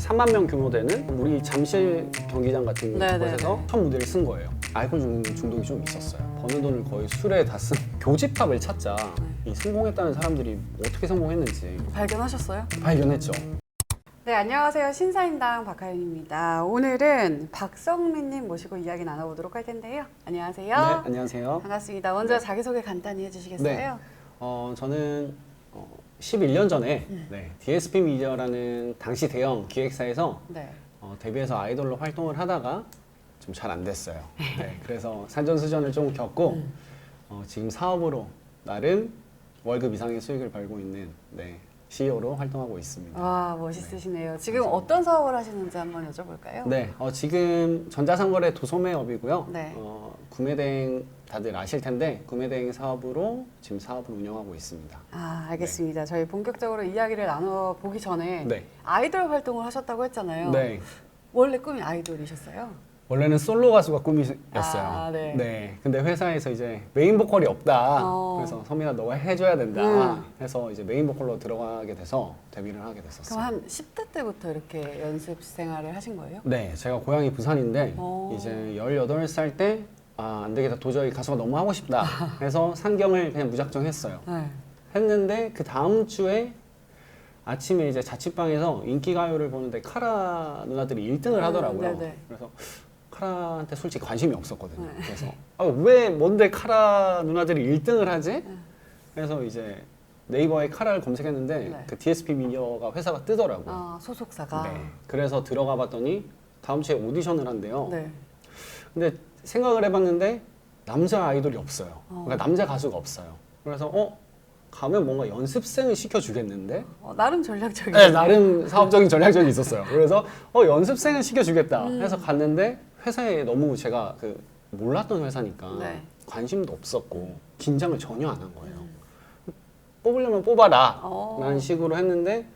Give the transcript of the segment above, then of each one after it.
3만 명 규모 되는 우리 잠실 경기장 같은 네네네. 곳에서 첫 무대를 쓴 거예요. 알코올 중독이 좀 있었어요. 버는 돈을 거의 술에 다 쓴 교집합을 찾자. 이 성공했다는 사람들이 어떻게 성공했는지 발견하셨어요? 발견했죠. 네, 안녕하세요. 신사임당 박하윤입니다. 오늘은 박성민님 모시고 이야기 나눠보도록 할 텐데요. 안녕하세요. 네, 안녕하세요. 반갑습니다. 먼저 자기소개 간단히 해주시겠어요? 저는 11년 전에 DSP 미디어라는 당시 대형 기획사에서 네. 데뷔해서 아이돌로 활동을 하다가 좀 잘 안 됐어요. 그래서 산전수전을 좀 겪고 지금 사업으로 나름 월급 이상의 수익을 벌고 있는 CEO로 활동하고 있습니다. 와, 멋있으시네요. 지금 어떤 사업을 하시는지 한번 여쭤볼까요? 네, 지금 전자상거래 도소매업이고요. 네. 구매대행 다들 아실 텐데 구매대행 사업으로 지금 사업을 운영하고 있습니다. 아, 알겠습니다. 저희 본격적으로 이야기를 나눠보기 전에 네. 아이돌 활동을 하셨다고 했잖아요. 네, 원래 꿈이 아이돌이셨어요? 원래는 솔로 가수가 꿈이었어요. 아, 네. 근데 회사에서 이제 메인 보컬이 없다. 어. 그래서 서민아 너가 해줘야 된다. 해서 이제 메인 보컬로 들어가게 돼서 데뷔를 하게 됐었어요. 그럼 한 10대 때부터 이렇게 연습 생활을 하신 거예요? 네, 제가 고향이 부산인데 오. 이제 18살 때 안 되겠다. 도저히 가수가 너무 하고 싶다. 해서 상경을 그냥 무작정 했어요. 네. 했는데 그 다음 주에 아침에 이제 자취방에서 인기가요를 보는데 카라 누나들이 1등을 하더라고요. 네네. 그래서 카라한테 솔직히 관심이 없었거든요. 그래서 왜 뭔데 카라 누나들이 1등을 하지? 그래서 이제 네이버에 카라를 검색했는데 네. 그 DSP 미디어가 회사가 뜨더라고요. 아, 소속사가? 네. 그래서 들어가 봤더니 다음 주에 오디션을 한대요. 네. 근데 생각을 해봤는데 남자 아이돌이 없어요. 그러니까 남자 가수가 없어요. 그래서 가면 뭔가 연습생을 시켜주겠는데? 나름 전략적이에요. 네, 나름 사업적인 전략적이 있었어요. 그래서 연습생을 시켜주겠다 해서 갔는데 회사에 너무 제가 몰랐던 회사니까 네. 관심도 없었고 긴장을 전혀 안 한 거예요. 뽑으려면 뽑아라 라는 식으로 했는데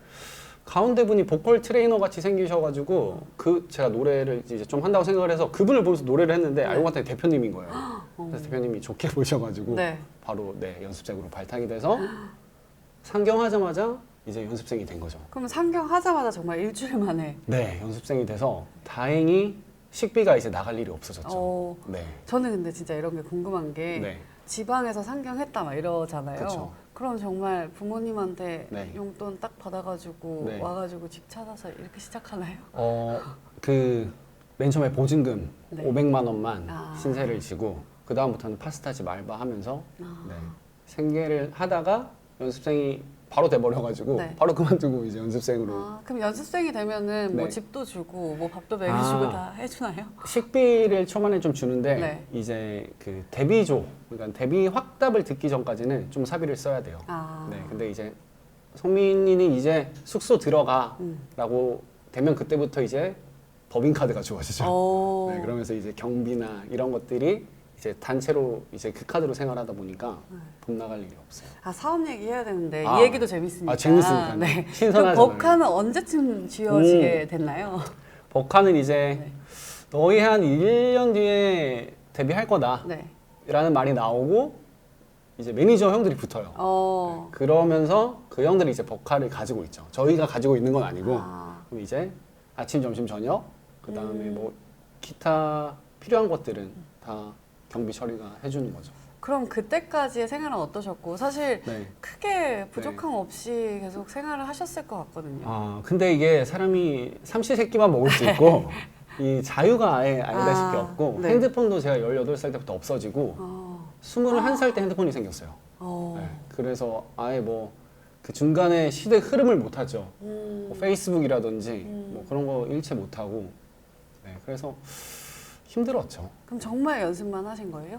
가운데 분이 보컬 트레이너 같이 생기셔가지고 제가 노래를 이제 좀 한다고 생각을 해서 그분을 보면서 노래를 했는데 알고 봤더니 대표님인 거예요. 그래서 대표님이 좋게 보셔가지고 네. 바로 연습생으로 발탁이 돼서 상경하자마자 이제 연습생이 된 거죠. 그럼 상경하자마자 정말 일주일 만에? 네, 연습생이 돼서 다행히 식비가 이제 나갈 일이 없어졌죠. 네. 저는 근데 진짜 이런 게 궁금한 게 네. 지방에서 상경했다 막 이러잖아요. 그쵸. 그럼 정말 부모님한테 네. 용돈 딱 받아가지고 네. 와가지고 집 찾아서 이렇게 시작하나요? 맨 처음에 보증금 네. 500만 원만 아. 신세를 지고 그 다음부터는 파스타집 알바하면서 생계를 하다가 연습생이 바로 돼버려가지고 네. 바로 그만두고 이제 연습생으로 그럼 연습생이 되면은 뭐 네. 집도 주고 뭐 밥도 먹여주고 아. 다 해주나요? 식비를 초반에 좀 주는데 네. 이제 데뷔조 그러니까 데뷔 확답을 듣기 전까지는 좀 사비를 써야 돼요. 네, 근데 이제 성민이는 이제 숙소 들어가라고 되면 그때부터 이제 법인카드가 주어지죠. 네, 그러면서 이제 경비나 이런 것들이 이제 단체로 이제 그 카드로 생활하다 보니까 돈 나갈 일이 없어요. 사업 얘기 해야 되는데 아. 이 얘기도 재밌으니까. 재밌으니까. 네. 그 신선하잖아요. 법카는 언제쯤 지어지게 됐나요? 법카는 이제 네. 너희 한 1년 뒤에 데뷔할 거다 네. 라는 말이 나오고 이제 매니저 형들이 붙어요. 그러면서 그 형들이 이제 법카를 가지고 있죠. 저희가 가지고 있는 건 아니고 그럼 이제 아침, 점심, 저녁 그 다음에 뭐 기타 필요한 것들은 다 경비 처리가 해주는 거죠. 그럼 그때까지의 생활은 어떠셨고 사실 네. 크게 부족함 없이 계속 생활을 하셨을 것 같거든요. 근데 이게 사람이 삼시세끼만 먹을 수 있고 이 자유가 아예 알다시피 없고 네. 핸드폰도 제가 18살 때부터 없어지고 21살 때 핸드폰이 생겼어요. 네. 그래서 아예 그 중간에 시대 흐름을 못 하죠. 뭐 페이스북이라든지 뭐 그런 거 일체 못 하고 그래서 힘들었죠. 그럼 정말 연습만 하신 거예요?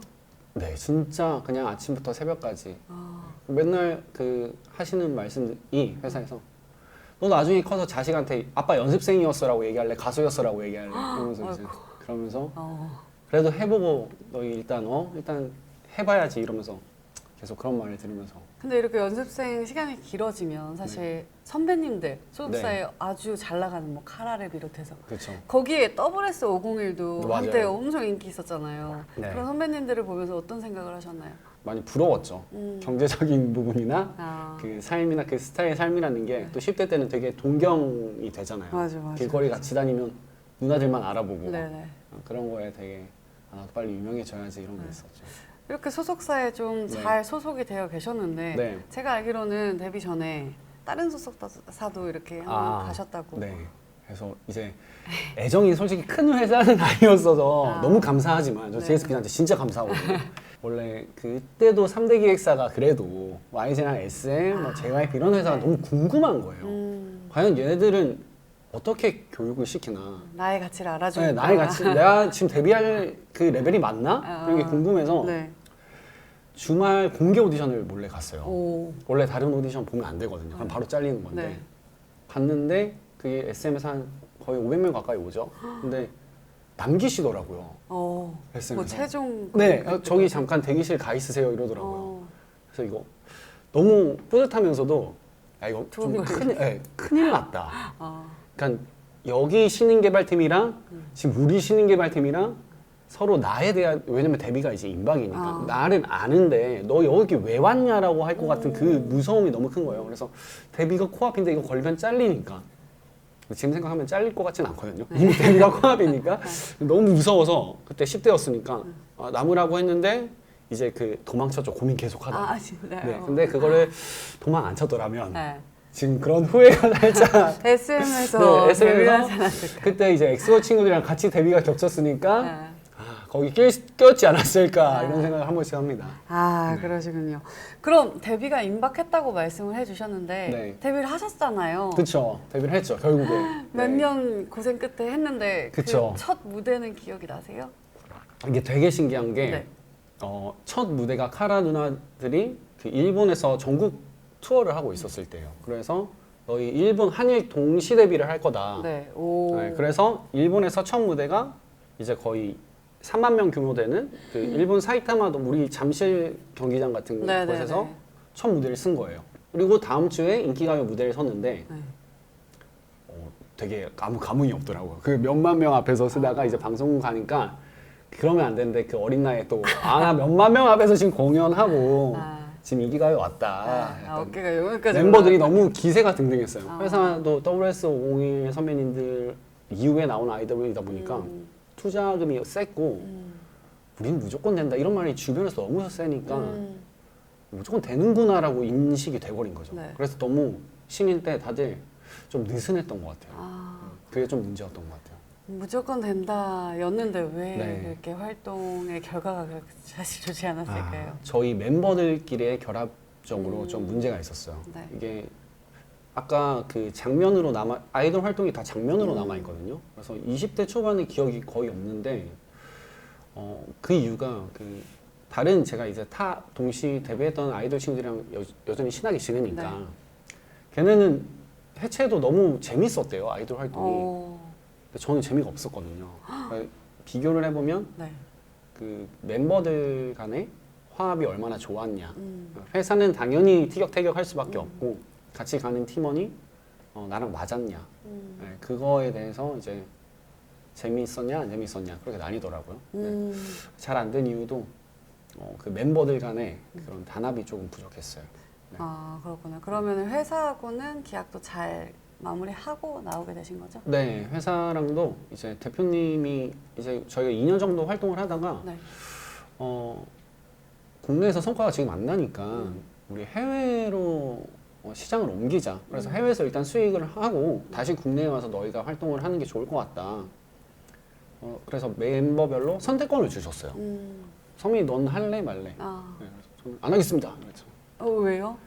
네, 진짜 그냥 아침부터 새벽까지 맨날 하시는 말씀이 회사에서 너 나중에 커서 자식한테 아빠 연습생이었어라고 얘기할래? 가수였어라고 얘기할래? 그러면서 이제 그러면서 그래도 해보고 너희 일단 해봐야지 이러면서 계속 그런 말을 들으면서 근데 이렇게 연습생 시간이 길어지면 사실 선배님들 소속사에 아주 잘 나가는 뭐 카라를 비롯해서 그렇죠. 거기에 WS501도 맞아요. 한때 엄청 인기 있었잖아요. 네. 그런 선배님들을 보면서 어떤 생각을 하셨나요? 많이 부러웠죠. 경제적인 부분이나 아. 그 삶이나 그 스타일의 삶이라는 게 또 10대 때는 되게 동경이 되잖아요. 맞아. 길거리 같이 다니면 누나들만 알아보고 네네. 그런 거에 되게 나도 빨리 유명해져야지 이런 게 있었죠. 이렇게 소속사에 좀 네. 잘 소속이 되어 계셨는데 네. 제가 알기로는 데뷔 전에 다른 소속사도 이렇게 한번 가셨다고. 네. 그래서 이제 애정이 솔직히 큰 회사는 아니었어서 너무 감사하지만 저 네. GSP한테 진짜 감사하거든요. 원래 그때도 3대 기획사가 그래도 YG랑 SM, 뭐 JYP 이런 회사가 네. 너무 궁금한 거예요. 과연 얘네들은 어떻게 교육을 시키나? 나의 가치를 알아주니까. 네, 나의 가치, 내가 지금 데뷔할 그 레벨이 맞나? 이런 게 궁금해서 네. 주말 공개 오디션을 몰래 갔어요. 오. 원래 다른 오디션 보면 안 되거든요. 그럼 바로 잘리는 건데 네. 갔는데 그게 SM에서 한 거의 500명 가까이 오죠. 근데 남기시더라고요. 뭐 SM에서. 최종. 네, 저기 잠깐 대기실 가 있으세요 이러더라고요. 어. 그래서 이거 너무 뿌듯하면서도 야 이거 좀 두근거리네. 큰일 났다. 어. 그러니까 여기 신인개발팀이랑 지금 우리 신인개발팀이랑 서로 나에 대한 왜냐면 데뷔가 이제 임박이니까 나를 아는데 너 여기 왜 왔냐라고 할 것 같은 그 무서움이 너무 큰 거예요. 그래서 데뷔가 코앞인데 이거 걸리면 잘리니까 지금 생각하면 잘릴 것 같진 않거든요. 이미 데뷔가 코앞이니까 너무 무서워서 그때 10대였으니까 남으라고 했는데 이제 그 도망쳤죠. 고민 계속하다가. 아 진짜요? 네, 근데 그거를 도망 안 쳤더라면 네. 지금 그런 후회가 살짝 SM에서 네, 데뷔를 하지 SM에서 않았을까? 그때 이제 엑소 친구들이랑 같이 데뷔가 겹쳤으니까 네. 거기 꼈지 않았을까 이런 생각을 한 번씩 합니다. 아 그러시군요. 그럼 데뷔가 임박했다고 말씀을 해주셨는데 네. 데뷔를 하셨잖아요. 그쵸. 데뷔를 했죠, 결국에. 몇 네. 년 고생 끝에 했는데 그쵸. 그 첫 무대는 기억이 나세요? 이게 되게 신기한 게 네. 첫 무대가 카라 누나들이 그 일본에서 전국 투어를 하고 있었을 때예요. 그래서 너희 일본 한일 동시 데뷔를 할 거다. 네. 오. 네, 그래서 일본에서 첫 무대가 이제 거의 3만 명 규모 되는 그 일본 사이타마도 우리 잠실 경기장 같은 네, 네, 곳에서 네. 첫 무대를 쓴 거예요. 그리고 다음 주에 인기가요 무대를 섰는데 네. 되게 아무 감흥이 없더라고요. 그 몇만 명 앞에서 쓰다가 이제 방송 가니까 그러면 안 되는데 그 어린 나이에 또 나 몇만 명 앞에서 지금 공연하고 지금 인기가요 왔다. 약간 어깨가 여기까지 멤버들이 올라가요. 너무 기세가 등등했어요. 회사도 WS501 선배님들 이후에 나온 아이돌이다 보니까 투자금이 셌고 우린 무조건 된다 이런 말이 주변에서 너무 세니까 무조건 되는구나라고 인식이 돼버린 거죠. 네. 그래서 너무 신인 때 다들 좀 느슨했던 것 같아요. 그게 좀 문제였던 것 같아요. 무조건 된다였는데 왜 네. 이렇게 활동의 결과가 그렇게 사실 좋지 않았을까요? 저희 멤버들끼리의 결합적으로 좀 문제가 있었어요. 네. 이게 아까 그 장면으로 아이돌 활동이 다 장면으로 남아 있거든요. 그래서 20대 초반의 기억이 거의 없는데 그 이유가 그 다른 제가 이제 동시 데뷔했던 아이돌 친구들이랑 여전히 친하게 지내니까 네. 걔네는 해체도 너무 재밌었대요 아이돌 활동이. 오. 근데 저는 재미가 없었거든요. 그러니까 비교를 해보면 네. 그 멤버들 간의 화합이 얼마나 좋았냐. 회사는 당연히 티격태격할 수밖에 없고 같이 가는 팀원이 나랑 맞았냐. 네, 그거에 대해서 이제 재미있었냐 안 재미있었냐 그렇게 나뉘더라고요. 네. 잘 안 된 이유도 그 멤버들 간의 그런 단합이 조금 부족했어요. 네. 아 그렇구나. 그러면 회사하고는 계약도 잘 마무리하고 나오게 되신 거죠? 네, 회사랑도 이제 대표님이 이제 저희가 2년 정도 활동을 하다가 네. 국내에서 성과가 지금 안 나니까 우리 해외로 시장을 옮기자. 그래서 해외에서 일단 수익을 하고 다시 국내에 와서 너희가 활동을 하는 게 좋을 것 같다. 그래서 멤버별로 선택권을 주셨어요. 성민이 넌 할래 말래? 아. 네, 그래서 저는 안 하겠습니다. 그래서 왜요?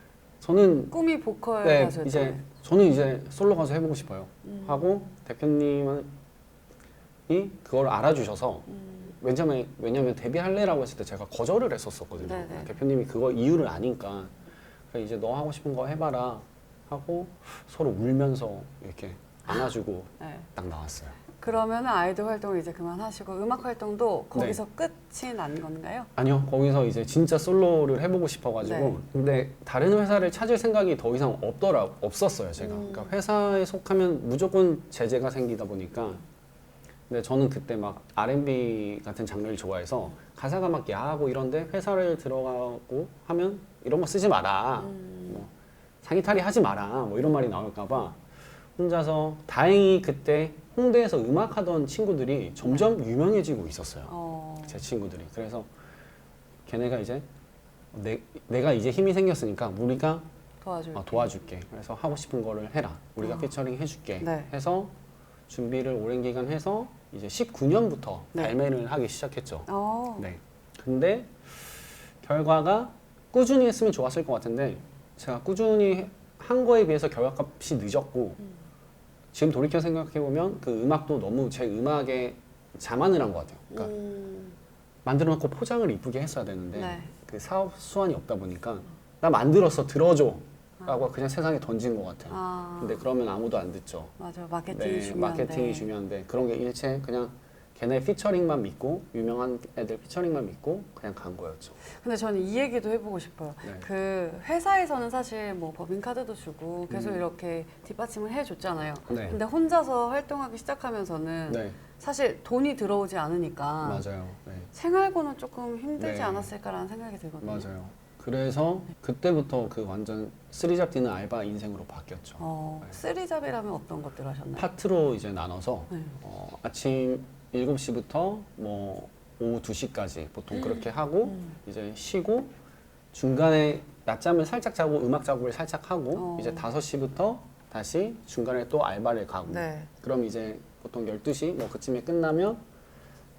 저는 꿈이 보컬 네, 가수였잖아요. 이제 저는 이제 솔로 가수 해보고 싶어요. 하고 대표님이 그걸 알아주셔서 왜냐면 데뷔할래라고 했을 때 제가 거절을 했었거든요. 네네. 대표님이 그거 이유를 아니까 그래, 이제 너 하고 싶은 거 해봐라 하고 서로 울면서 이렇게 안아주고 네. 딱 나왔어요. 그러면 아이돌 활동을 이제 그만하시고 음악 활동도 거기서 네. 끝이 난 건가요? 아니요, 거기서 이제 진짜 솔로를 해보고 싶어가지고 네. 근데 다른 회사를 찾을 생각이 더 이상 없었어요 제가. 그러니까 회사에 속하면 무조건 제재가 생기다 보니까 근데 저는 그때 막 R&B 같은 장르를 좋아해서 가사가 막 야하고 이런데 회사를 들어가고 하면 이런 거 쓰지 마라. 뭐 상의 하지 마라. 뭐 이런 말이 나올까봐 혼자서 다행히 그때 홍대에서 음악하던 친구들이 점점 유명해지고 있었어요. 제 친구들이. 그래서 걔네가 이제 내가 이제 힘이 생겼으니까 우리가 도와줄게. 그래서 하고 싶은 거를 해라. 우리가 피처링 해줄게. 네. 해서 준비를 오랜 기간 해서 이제 19년부터 네. 발매를 하기 시작했죠. 네. 근데 결과가 꾸준히 했으면 좋았을 것 같은데 제가 꾸준히 한 거에 비해서 결과값이 늦었고 지금 돌이켜 생각해 보면 그 음악도 너무 제 음악에 자만을 한 것 같아요. 그러니까 만들어 놓고 포장을 이쁘게 했어야 되는데 네. 그 사업 수완이 없다 보니까 나 만들었어 들어줘 라고 그냥 세상에 던진 것 같아요. 근데 그러면 아무도 안 듣죠. 맞아, 마케팅이 네, 중요한데. 마케팅이 중요한데 그런 게 일체 그냥 걔네 피처링만 믿고 유명한 애들 피처링만 믿고 그냥 간 거였죠. 근데 저는 이 얘기도 해보고 싶어요. 네. 그 회사에서는 사실 뭐 법인카드도 주고 계속 이렇게 뒷받침을 해줬잖아요. 네. 근데 혼자서 활동하기 시작하면서는 네, 사실 돈이 들어오지 않으니까 맞아요. 네. 생활고는 조금 힘들지 네. 않았을까라는 생각이 들거든요. 맞아요. 그래서 그때부터 그 완전 쓰리잡 뛰는 알바 인생으로 바뀌었죠. 네. 쓰리잡이라면 어떤 것들 하셨나요? 파트로 이제 나눠서 네. 아침 7시부터 뭐 오후 2시까지 보통 그렇게 하고 이제 쉬고 중간에 낮잠을 살짝 자고 음악 작업을 살짝 하고 이제 5시부터 다시 중간에 또 알바를 가고 네. 그럼 이제 보통 12시 뭐 그쯤에 끝나면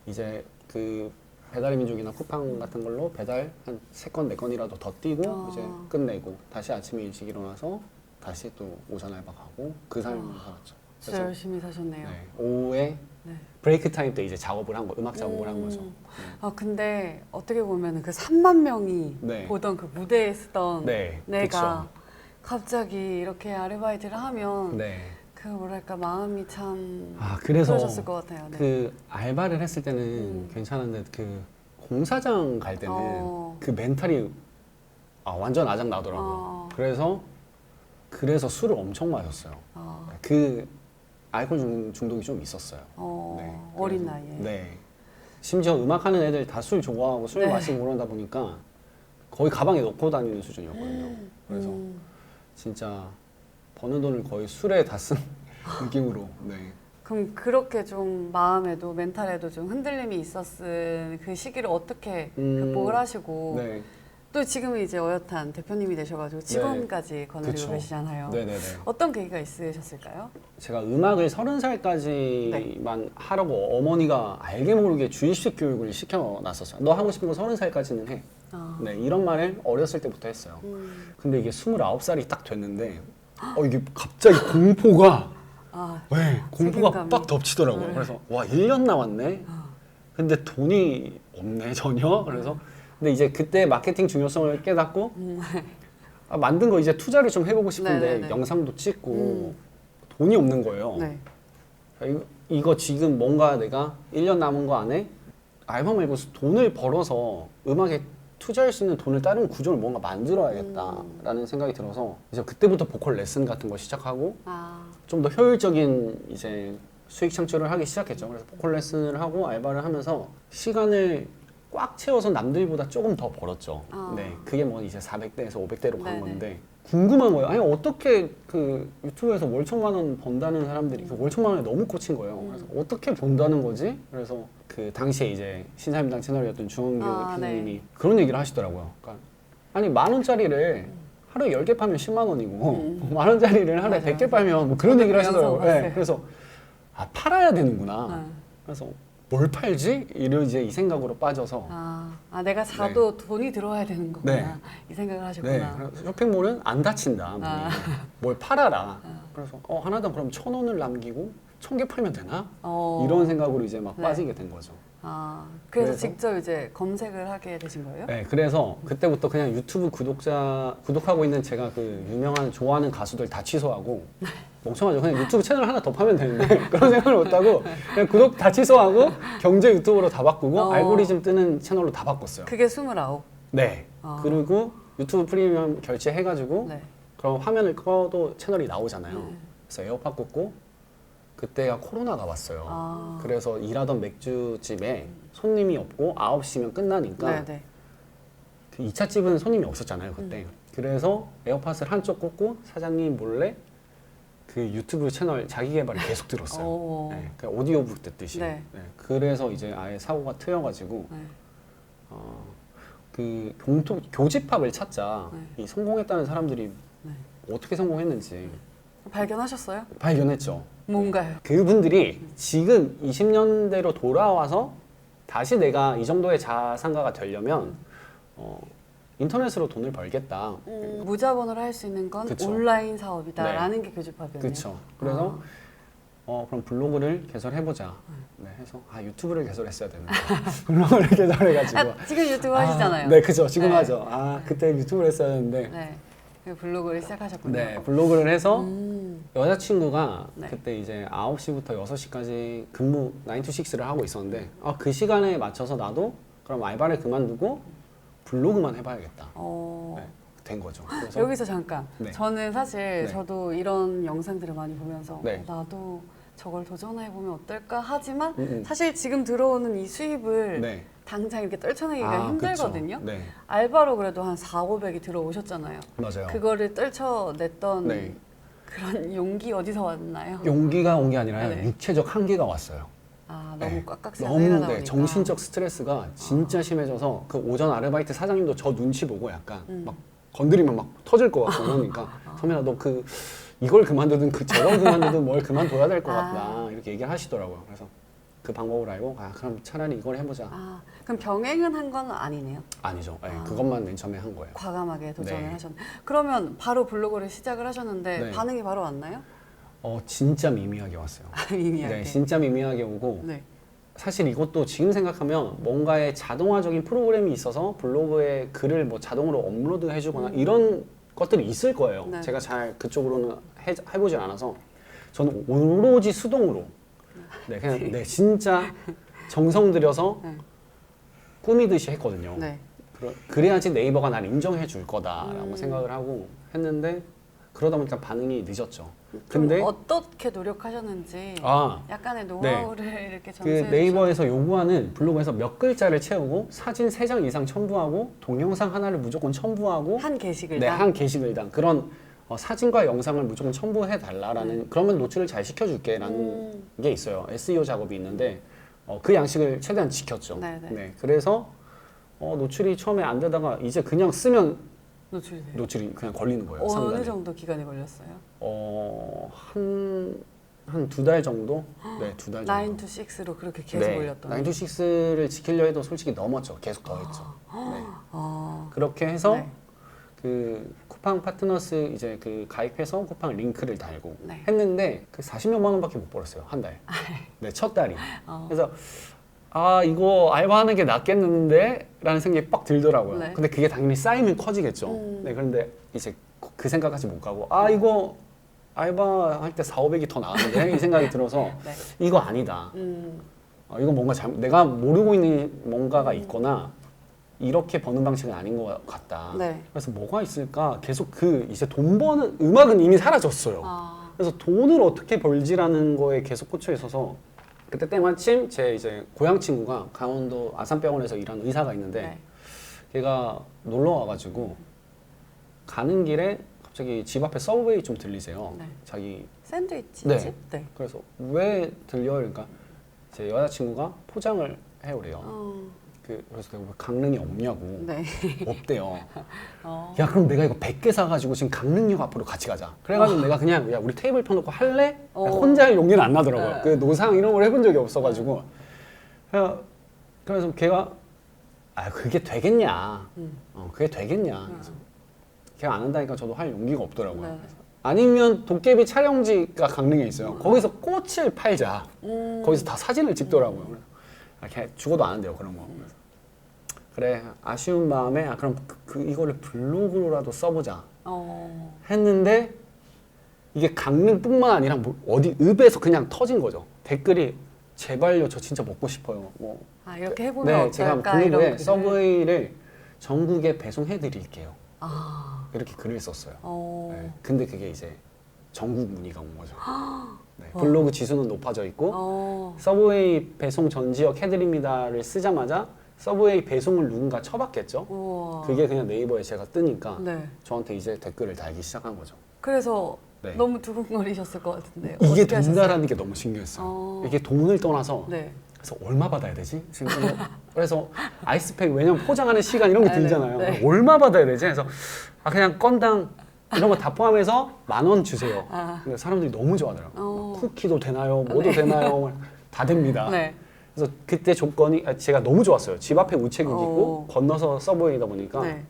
이제 그 배달의 민족이나 쿠팡 같은 걸로 배달 한 3건, 4건이라도 더 뛰고 이제 끝내고 다시 아침에 일찍 일어나서 다시 또 오전 알바 가고 그 삶을 살았죠. 진짜 열심히 사셨네요. 네, 오후에 네. 브레이크 타임 때 이제 작업을 한 거, 음악 작업을 한 거죠. 근데 어떻게 보면 그 3만 명이 네. 보던 그 무대에 쓰던 네, 내가 갑자기 이렇게 아르바이트를 하면 네. 그 뭐랄까 마음이 참 그래서 그러셨을 것 같아요. 네. 그 알바를 했을 때는 괜찮은데 그 공사장 갈 때는 그 멘탈이 완전 아작 나더라고요. 그래서 술을 엄청 마셨어요. 그 알코올 중독이 좀 있었어요. 네, 어린 그래서, 나이에. 네. 심지어 음악하는 애들 다 술 좋아하고 술 네. 마시고 그러다 보니까 거의 가방에 넣고 다니는 수준이었거든요. 그래서 진짜 버는 돈을 거의 술에 다 쓴 느낌으로. 네. 그럼 그렇게 좀 마음에도 멘탈에도 좀 흔들림이 있었을 그 시기를 어떻게 극복을 하시고 네. 또 지금은 이제 어엿한 대표님이 되셔가지고 직원까지 거느리고 그쵸. 계시잖아요. 네네네. 어떤 계기가 있으셨을까요? 제가 음악을 30살까지만 하라고 어머니가 알게 모르게 주입식 교육을 시켜놨었어요. 너 하고 싶은 거 30살까지는 해. 네, 이런 말을 어렸을 때부터 했어요. 근데 이게 29살이 딱 됐는데 이게 갑자기 공포가 공포가 책임감이. 빡 덮치더라고요. 그래서 와 1년 남았네. 근데 돈이 없네 전혀. 그래서 근데 이제 그때 마케팅 중요성을 깨닫고 만든 거 이제 투자를 좀 해보고 싶은데 네네네. 영상도 찍고 돈이 없는 거예요. 네. 이거 지금 뭔가 내가 1년 남은 거 안에 알바 말고 돈을 벌어서 음악에 투자할 수 있는 돈을 다른 구조를 뭔가 만들어야겠다라는 생각이 들어서 이제 그때부터 보컬 레슨 같은 거 시작하고 좀 더 효율적인 이제 수익 창출을 하기 시작했죠. 그래서 보컬 레슨을 하고 알바를 하면서 시간을 꽉 채워서 남들보다 조금 더 벌었죠. 네, 그게 뭐 이제 400대에서 500대로 간 네네. 건데 궁금한 거예요. 아니 어떻게 그 유튜브에서 월 1,000만 원 번다는 사람들이 그 월 1,000만 원에 너무 꽂힌 거예요. 그래서 어떻게 번다는 거지? 그래서 그 당시에 이제 신사임당 채널이었던 주원규 PD님이 그런 얘기를 하시더라고요. 그러니까 아니 10,000원짜리를 하루에 10개 팔면 10만 원이고 10,000원짜리를 하루에 100개 팔면 뭐 그런 얘기를 하시더라고요. 네, 그래서 팔아야 되는구나. 그래서 뭘 팔지? 이제 이 생각으로 빠져서 내가 사도 돈이 들어와야 되는 거구나. 네. 이 생각을 네, 하셨구나. 그래서 쇼핑몰은 안 닫힌다. 문이. 뭘 팔아라. 그래서 하나당 그럼 1,000원을 남기고 1,000개 팔면 되나? 이런 생각으로 이제 막 네. 빠지게 된 거죠. 그래서 직접 이제 검색을 하게 되신 거예요? 네, 그래서 그때부터 그냥 유튜브 구독하고 있는 제가 그 유명한 좋아하는 가수들 다 취소하고 멍청하죠. 그냥 유튜브 채널 하나 더 파면 되는데 그런 생각을 못하고 그냥 구독 다 취소하고 경제 유튜브로 다 바꾸고 알고리즘 뜨는 채널로 다 바꿨어요. 그게 29. 네. 그리고 유튜브 프리미엄 결제해가지고 네. 그럼 화면을 꺼도 채널이 나오잖아요. 그래서 에어팟 꽂고 그때가 코로나가 왔어요. 아. 그래서 일하던 맥주집에 손님이 없고 9시면 끝나니까 네네. 그 2차 집은 손님이 없었잖아요 그때. 그래서 에어팟을 한쪽 꽂고 사장님 몰래 그 유튜브 채널 자기 개발을 계속 들었어요. 오. 네, 그러니까 오디오북 듣듯이. 네. 네, 그래서 이제 아예 사고가 트여가지고 네. 그 교집합을 찾자. 네. 이 성공했다는 사람들이 네. 어떻게 성공했는지 발견하셨어요? 발견했죠. 뭔가요? 그분들이 지금 20년대로 돌아와서 다시 내가 이 정도의 자산가가 되려면 인터넷으로 돈을 벌겠다. 무자본으로 할 수 있는 건 그쵸. 온라인 사업이다라는 게 교집합이었네요. 그렇죠. 그래서 그럼 블로그를 개설해보자. 네, 해서 유튜브를 개설했어야 되는데 블로그를 개설해가지고 지금 유튜브 하시잖아요. 네, 그죠. 지금 네. 하죠. 그때 유튜브를 했어야 되는데 네. 그 블로그를 시작하셨군요. 네, 블로그를 해서 여자친구가 네. 그때 이제 9시부터 6시까지 근무 9to6를 하고 있었는데 그 시간에 맞춰서 나도 그럼 알바를 그만두고 블로그만 해봐야겠다. 네, 된 거죠. 그래서 여기서 잠깐. 네. 저는 사실 네. 저도 이런 영상들을 많이 보면서 네. 나도 저걸 도전해보면 어떨까 하지만 음. 사실 지금 들어오는 이 수입을 네. 당장 이렇게 떨쳐내기가 힘들거든요. 그쵸. 네, 알바로 그래도 한 4, 500이 들어오셨잖아요. 맞아요. 그거를 떨쳐냈던 네. 그런 용기 어디서 왔나요? 용기가 온 게 아니라 네. 육체적 한계가 왔어요. 너무 네. 꽉꽉 너무 차다 보니까. 정신적 스트레스가 진짜 심해져서 그 오전 아르바이트 사장님도 저 눈치 보고 약간 막 건드리면 막 터질 것 같고 그러니까 선배야 너 이걸 그만두든 저걸 그만두든 뭘 그만둬야 될 것 같다 이렇게 얘기를 하시더라고요. 그래서 그 방법을 알고 그럼 차라리 이걸 해보자. 그럼 병행은 한 건 아니네요? 아니죠. 네, 그것만 맨 처음에 한 거예요. 과감하게 도전을 네. 하셨네. 그러면 바로 블로그를 시작을 하셨는데 네. 반응이 바로 왔나요? 진짜 미미하게 왔어요. 미미하게. 네, 진짜 미미하게 오고 네. 사실 이것도 지금 생각하면 뭔가의 자동화적인 프로그램이 있어서 블로그에 글을 뭐 자동으로 업로드 해주거나 이런 것들이 있을 거예요. 네. 제가 잘 그쪽으로는 해보질 않아서 저는 오로지 수동으로 그냥 진짜 정성 들여서 네. 꾸미듯이 했거든요. 네. 그래야지 네이버가 날 인정해 줄 거다라고 생각을 하고 했는데 그러다 보니까 반응이 늦었죠. 근데 어떻게 노력하셨는지 약간의 노하우를 이렇게 그 전수해 네이버에서 요구하는 블로그에서 몇 글자를 채우고 사진 3장 이상 첨부하고 동영상 하나를 무조건 첨부하고 한 게시글당? 네, 한 게시글당 그런 사진과 영상을 무조건 첨부해 달라라는 그러면 노출을 잘 시켜줄게 라는 게 있어요. SEO 작업이 있는데 그 양식을 최대한 지켰죠. 네네. 네, 그래서 노출이 처음에 안 되다가 이제 그냥 쓰면 노출이 돼요. 노출이 그냥 걸리는 거예요. 어느 상단에. 정도 기간이 걸렸어요? 한 2달 정도? 네, 2달 정도. 9 to 6로 그렇게 계속 올렸던 9 to 6를 지키려 해도 솔직히 넘었죠. 계속 더 했죠. 네. 그렇게 해서 네. 그 쿠팡 파트너스 이제 그 가입해서 쿠팡 링크를 달고 네. 했는데 그 40몇만 원밖에 못 벌었어요. 한 달. 네, 첫 달이. 그래서 이거 알바하는 게 낫겠는데? 라는 생각이 빡 들더라고요. 네. 근데 그게 당연히 쌓이면 커지겠죠. 네, 그런데 이제 그 생각까지 못 가고 이거 알바할 때 4, 500이 더 나았는데 이 생각이 들어서 네. 이거 아니다. 이거 뭔가 내가 모르고 있는 뭔가가 있거나 이렇게 버는 방식은 아닌 것 같다. 네. 그래서 뭐가 있을까? 계속 이제 돈 버는 음악은 이미 사라졌어요. 그래서 돈을 어떻게 벌지라는 거에 계속 꽂혀 있어서 그때 때마침 제 이제 고향 친구가 강원도 아산병원에서 일하는 의사가 있는데 네. 걔가 놀러 와가지고 가는 길에 갑자기 집 앞에 서브웨이 좀 들리세요. 네. 자기 샌드위치 네. 집? 네. 그래서 왜 들려요? 그러니까 제 여자친구가 포장을 해오래요. 그래서 내가 왜 강릉이 없냐고. 네. 없대요. 야 그럼 내가 이거 100개 사가지고 지금 강릉역 앞으로 같이 가자. 그래가지고 내가 그냥 야 우리 테이블 펴놓고 할래? 혼자 할 용기는 안 나더라고요. 그 노상 이런 걸 해본 적이 없어가지고. 그래서 걔가 그게 되겠냐? 그게 되겠냐? 그래서 걔가 안 한다니까 저도 할 용기가 없더라고요. 네. 아니면 도깨비 촬영지가 강릉에 있어요. 거기서 꽃을 팔자. 거기서 다 사진을 찍더라고요. 그래서 걔 죽어도 안 한대요 그런 거. 그래 아쉬운 마음에 그럼 이거를 블로그로라도 써보자 했는데 이게 강릉뿐만 아니라 어디 읍에서 그냥 터진 거죠. 댓글이 제발요 저 진짜 먹고 싶어요. 이렇게 해보면 네, 어떨까? 제가 이런 블로그에 글을. 서브웨이를 전국에 배송해 드릴게요. 이렇게 글을 썼어요. 근데 그게 이제 전국 문의가 온 거죠. 네, 블로그 지수는 높아져 있고 서브웨이 배송 전 지역 해드립니다를 쓰자마자 서브웨이 배송을 누군가 쳐봤겠죠. 우와. 그게 그냥 네이버에 제가 뜨니까 네. 저한테 이제 댓글을 달기 시작한 거죠. 그래서 네. 너무 두근거리셨을 것 같은데요. 이게 어떻게 하셨어요? 된다라는 게 너무 신기했어요. 이게 돈을 떠나서 네. 그래서 얼마 받아야 되지? 지금 그래서 아이스팩 왜냐면 포장하는 시간 이런 게 네, 들잖아요. 네. 얼마 받아야 되지? 그래서 그냥 건당 이런 거 다 포함해서 10,000원 주세요. 근데 사람들이 너무 좋아하더라고요. 쿠키도 되나요? 뭐도 되나요? 다 됩니다. 네. 그래서 그때 조건이 제가 너무 좋았어요. 집 앞에 우체국 있고 건너서 서브웨이다 보니까 네.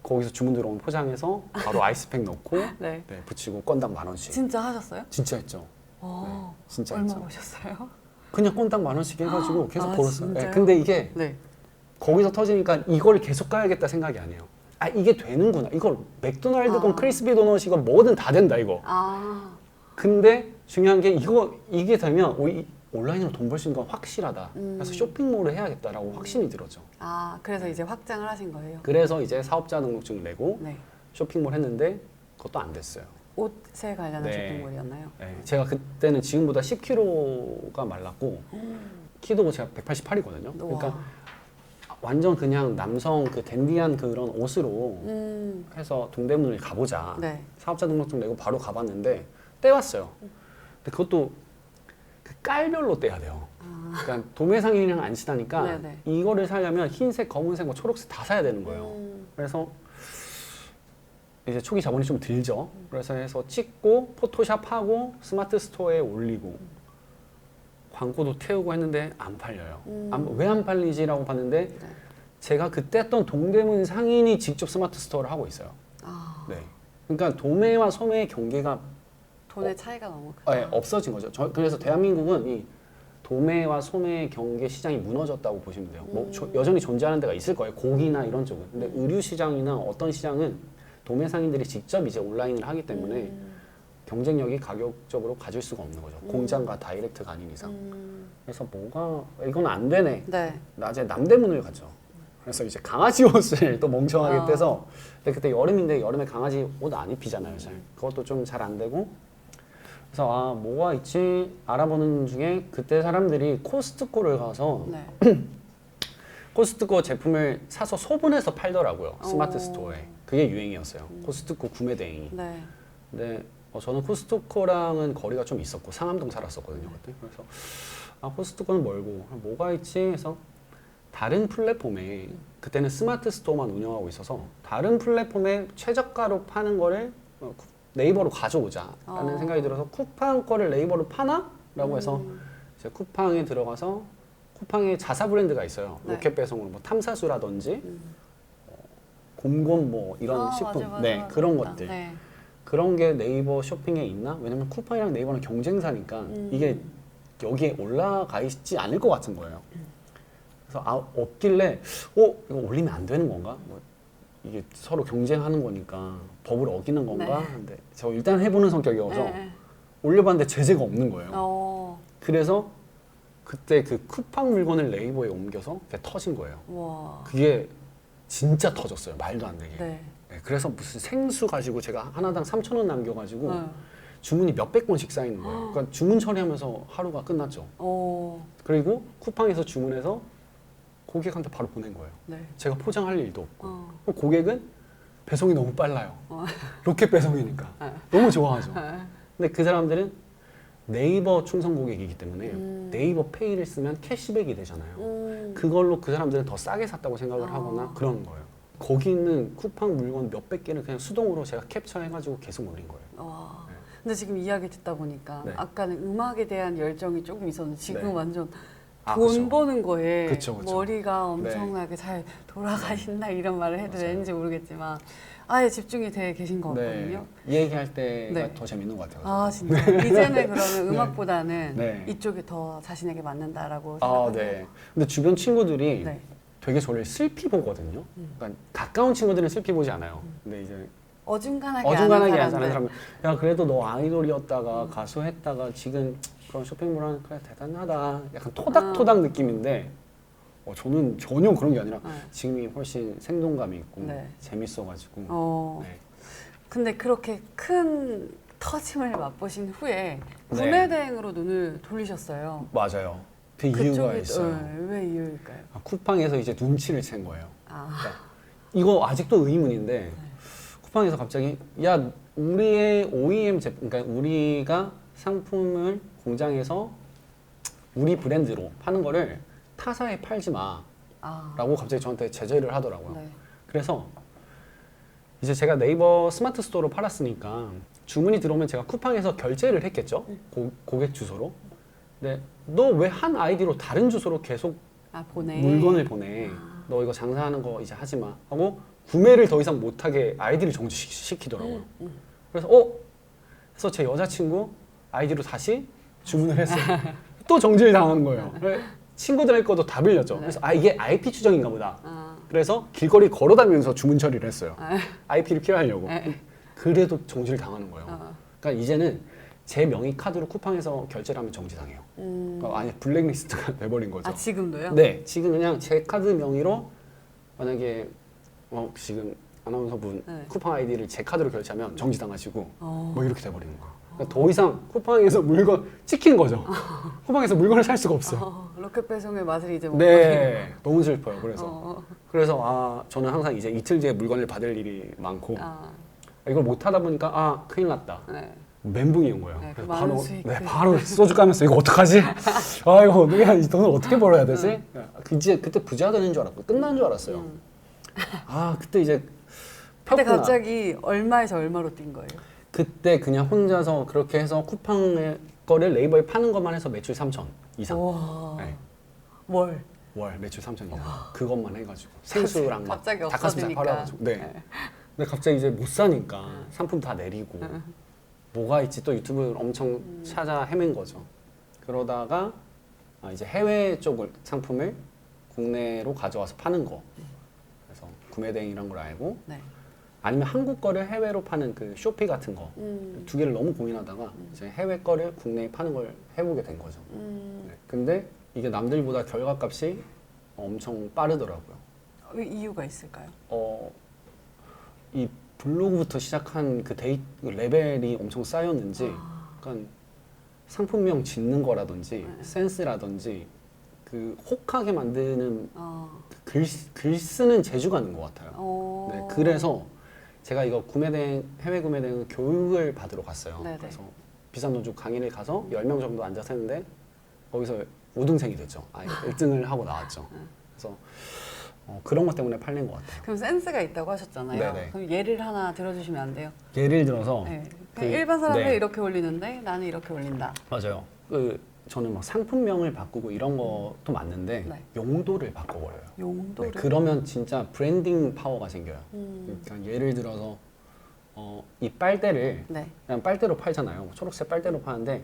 거기서 주문 들어오면 포장해서 바로 아이스팩 넣고 네. 네, 붙이고 건당 10,000원씩. 진짜 하셨어요? 진짜 했죠. 어. 네, 진짜 얼마 했죠. 버셨어요? 그냥 건당 10,000원씩 해가지고 계속 아, 벌었어요. 네, 진짜요? 근데 이게 네. 거기서 터지니까 이걸 계속 가야겠다 생각이 아니에요. 아 이게 되는구나. 이걸 맥도날드건 크리스피 도넛이건 뭐든 다 된다 이거. 근데 중요한 게 이게 되면 온라인으로 돈 벌 수 있는 건 확실하다. 그래서 쇼핑몰을 해야겠다라고 확신이 들었죠. 그래서 이제 확장을 하신 거예요? 그래서 이제 사업자 등록증 내고 네. 쇼핑몰 했는데 그것도 안 됐어요. 옷에 관련한 네. 쇼핑몰이었나요? 네, 제가 그때는 지금보다 10kg가 말랐고 키도 제가 188이거든요. 그러니까 완전 그냥 남성 그 댄디한 그런 옷으로 해서 동대문을 가보자. 네. 사업자 등록증 내고 바로 가봤는데 떼왔어요. 근데 그것도 그 깔별로 떼야 돼요. 그러니까 도매상인이랑 안 친하니까 네네. 이거를 사려면 흰색, 검은색, 뭐 초록색 다 사야 되는 거예요. 그래서 이제 초기 자본이 좀 들죠. 그래서 해서 찍고 포토샵하고 스마트 스토어에 올리고 광고도 태우고 했는데 안 팔려요. 왜 안 팔리지라고 봤는데 제가 그때 했던 동대문 상인이 직접 스마트 스토어를 하고 있어요. 네. 그러니까 도매와 소매의 경계가 돈의 차이가 너무 크다. 네, 없어진 거죠. 그래서 대한민국은 이 도매와 소매의 경계 시장이 무너졌다고 보시면 돼요. 뭐 여전히 존재하는 데가 있을 거예요. 고기나 이런 쪽은. 근데 의류 시장이나 어떤 시장은 도매 상인들이 직접 이제 온라인을 하기 때문에 경쟁력이 가격적으로 가질 수가 없는 거죠. 공장과 다이렉트가 아닌 이상. 그래서 이건 안 되네. 네. 낮에 남대문을 가죠. 그래서 이제 강아지 옷을 또 멍청하게 떼서 근데 그때 여름인데 여름에 강아지 옷 안 입히잖아요. 잘. 그것도 좀 잘 안 되고 그래서 뭐가 있지 알아보는 중에 그때 사람들이 코스트코를 가서 네. 코스트코 제품을 사서 소분해서 팔더라고요. 스마트 스토어에. 그게 유행이었어요. 코스트코 구매 대행이. 네. 근데 저는 코스트코랑은 거리가 좀 있었고 상암동 살았었거든요. 그때. 그래서 코스트코는 멀고 뭐가 있지 해서 다른 플랫폼에 그때는 스마트 스토어만 운영하고 있어서 다른 플랫폼에 최저가로 파는 거를 네이버로 가져오자라는 생각이 들어서 쿠팡 거를 네이버로 파나? 라고 해서 이제 쿠팡에 들어가서 쿠팡에 자사 브랜드가 있어요. 네. 로켓 배송으로 뭐 탐사수라든지 곰곰 뭐 이런 식품 맞아, 네 맞아. 그런 것들 네. 그런 게 네이버 쇼핑에 있나? 왜냐면 쿠팡이랑 네이버는 경쟁사니까 이게 여기에 올라가 있지 않을 것 같은 거예요. 그래서 없길래 이거 올리면 안 되는 건가? 뭐 이게 서로 경쟁하는 거니까 법을 어기는 건가? 네. 근데 저 일단 해보는 성격이어서 네. 올려봤는데 제재가 없는 거예요. 그래서 그때 그 쿠팡 물건을 네이버에 옮겨서 그게 터진 거예요. 와. 그게 진짜 터졌어요. 말도 안 되게. 네. 네, 그래서 무슨 생수 가지고 제가 하나당 3,000원 남겨가지고 주문이 몇백 건씩 쌓이는 거예요. 그러니까 주문 처리하면서 하루가 끝났죠. 그리고 쿠팡에서 주문해서 고객한테 바로 보낸 거예요. 네. 제가 포장할 일도 없고. 그럼 고객은 배송이 너무 빨라요. 로켓 배송이니까. 너무 좋아하죠. 근데 그 사람들은 네이버 충성 고객이기 때문에 네이버 페이를 쓰면 캐시백이 되잖아요. 그걸로 그 사람들은 더 싸게 샀다고 생각을 하거나 그러는 거예요. 거기 있는 쿠팡 물건 몇백 개를 그냥 수동으로 제가 캡처해가지고 계속 올린 거예요. 네. 근데 지금 이야기 듣다 보니까 네. 아까는 음악에 대한 열정이 조금 있었는데 지금 네. 완전 돈 그쵸. 버는 거에 그쵸. 머리가 엄청나게 잘 돌아가신다 이런 말을 해도 되는지 모르겠지만 아예 집중이 되게 계신 것 같거든요. 이 얘기할 때가 네. 더 재밌는 것 같아요. 아 진짜 이제는 그러면 음악보다는 네. 이쪽이 더 자신에게 맞는다라고 아, 네. 근데 주변 친구들이 네. 되게 저를 슬피 보거든요. 그러니까 가까운 친구들은 슬피 보지 않아요. 근데 이제 어중간하게 어중간하게 아는 하는 사람들. 사람은 야 그래도 너 아이돌이었다가 가수 했다가 지금 그런 쇼핑몰 하는 그래 대단하다. 약간 토닥토닥 느낌인데 저는 전혀 그런 게 아니라 지금이 훨씬 생동감이 있고 네. 재밌어가지고. 네. 근데 그렇게 큰 터짐을 맛보신 후에 네. 구매 대행으로 눈을 돌리셨어요. 맞아요. 그 이유가 그쪽이 있어요. 왜 이유일까요? 쿠팡에서 이제 눈치를 챈 거예요. 아, 그러니까 이거 아직도 의문인데 쿠팡에서 갑자기 야 우리의 OEM 제품, 그러니까 우리가 상품을 공장에서 우리 브랜드로 파는 거를 타사에 팔지 마라고 아, 갑자기 저한테 제재를 하더라고요. 네. 그래서 이제 제가 네이버 스마트 스토어로 팔았으니까 주문이 들어오면 제가 쿠팡에서 결제를 했겠죠. 고객 주소로. 근데 너 왜 한 아이디로 다른 주소로 계속 아 보내. 물건을 보내. 너 이거 장사하는 거 이제 하지 마. 하고 구매를 더 이상 못하게 아이디를 정지시키더라고요. 그래서 그래서 제 여자친구 아이디로 다시 주문을 했어요. 또 정지를 당하는 거예요. 그래, 친구들 거도 다 빌렸죠. 그래서 이게 IP 추정인가 보다. 아, 그래서 길거리 걸어다니면서 주문 처리를 했어요. 아, IP를 킬하려고. 네. 그래도 정지를 당하는 거예요. 아. 그러니까 이제는 제 명의 카드로 쿠팡에서 결제를 하면 정지당해요. 그러니까 아니 블랙리스트가 돼버린 거죠. 아 지금도요? 네, 지금 그냥 제 카드 명의로 만약에 지금 아나운서분 네. 쿠팡 아이디를 제 카드로 결제하면 정지당하시고 어. 뭐 이렇게 돼버리는 거예요. 그러니까 더 이상 쿠팡에서 물건 찍힌 거죠. 쿠팡에서 물건을 살 수가 없어요. 로켓 배송의 맛을 이제 못 네, 너무 슬퍼요. 그래서 어. 저는 항상 이제 이틀 뒤에 물건을 받을 일이 많고 아, 이걸 못 하다 보니까 큰일 났다. 네. 멘붕이 온 거예요. 네, 그 그래서 많은 바로 수익을. 바로 소주 까면서 이거 어떡하지? 아이고 내가 이 돈을 어떻게 벌어야 되지? 이제 그때 부자 되는 줄 알았고 끝난 줄 알았어요. 그때 이제 근데 폈구나. 갑자기 얼마에서 얼마로 뛴 거예요? 그때 그냥 혼자서 그렇게 해서 쿠팡 거를 네이버에 파는 것만 해서 매출 3천 이상. 와, 네. 월. 월 매출 3천 이상. 그것만 해가지고 생수랑 막 갑자기 닭가슴살 없어지니까. 팔아가지고. 네. 근데 갑자기 이제 못 사니까 상품 다 내리고 뭐가 있지 또 유튜브를 엄청 찾아 헤맨 거죠. 그러다가 이제 해외 쪽 상품을 국내로 가져와서 파는 거. 그래서 구매대행이란 걸 알고 네. 아니면 한국 거를 해외로 파는 그 쇼피 같은 거. 두 개를 너무 고민하다가 이제 해외 거를 국내에 파는 걸 해보게 된 거죠. 네. 근데 이게 남들보다 결과값이 엄청 빠르더라고요. 왜 이유가 있을까요? 이 블로그부터 시작한 그 레벨이 엄청 쌓였는지, 그러니까 상품명 짓는 거라든지 센스라든지 그 혹하게 만드는 글 쓰는 재주가 있는 것 같아요. 네, 그래서 제가 이거 해외 구매대행 교육을 받으러 갔어요. 네네. 그래서 비싼 돈 주고 강의를 가서 10명 정도 앉아서 했는데 거기서 우등생이 됐죠. 1등을 하고 나왔죠. 그래서 그런 것 때문에 팔린 것 같아요. 그럼 센스가 있다고 하셨잖아요. 네네. 그럼 예를 하나 들어주시면 안 돼요? 예를 들어서 네. 그냥 일반 사람들이 네. 이렇게 올리는데 나는 이렇게 올린다. 맞아요. 저는 막 상품명을 바꾸고 이런 것도 맞는데 네. 용도를 바꿔버려요. 용도를? 네, 그러면 진짜 브랜딩 파워가 생겨요. 그러니까 예를 들어서 이 빨대를 네. 그냥 빨대로 팔잖아요. 초록색 빨대로 파는데